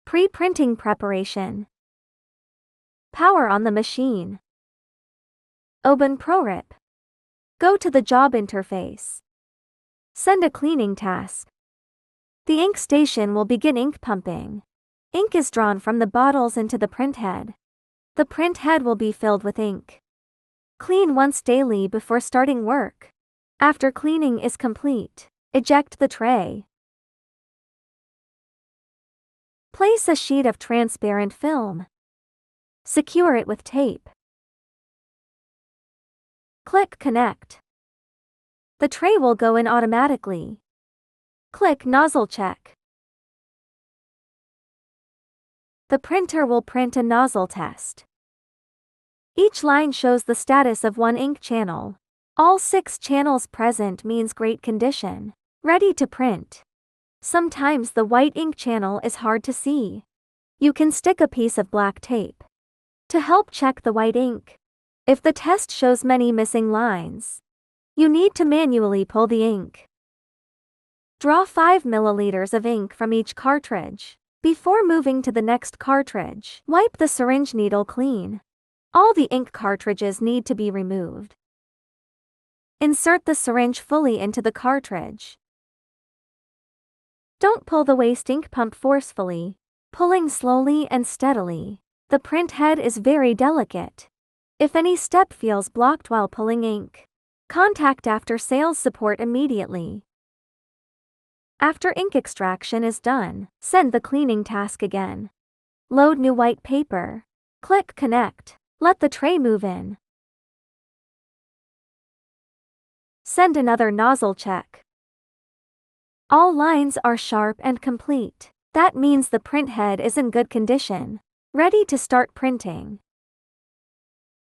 Pre-printing preparation. Power on the machine. Open ProRip. Go to the job interface. Send a cleaning task. The ink station will begin ink pumping. Ink is drawn from the bottles into the printhead. The printhead will be filled with ink. Clean once daily before starting work. After cleaning is complete, eject the tray. Place a sheet of transparent film. Secure it with tape. Click Connect. The tray will go in automatically. Click Nozzle Check. The printer will print a nozzle test. Each line shows the status of one ink channel. All 6 channels present means great condition. Ready to print. Sometimes the white ink channel is hard to see. You can stick a piece of black tape to help check the white ink. If the test shows many missing lines, you need to manually pull the ink. Draw 5 milliliters of ink from each cartridge. Before moving to the next cartridge, wipe the syringe needle clean. All the ink cartridges need to be removed. Insert the syringe fully into the cartridge. Don't pull the waste ink pump forcefully, pulling slowly and steadily. The printhead is very delicate. If any step feels blocked while pulling ink, contact after sales support immediately. After ink extraction is done, send the cleaning task again. Load new white paper. Click Connect. Let the tray move in. Send another nozzle check. All lines are sharp and complete. That means the printhead is in good condition, ready to start printing.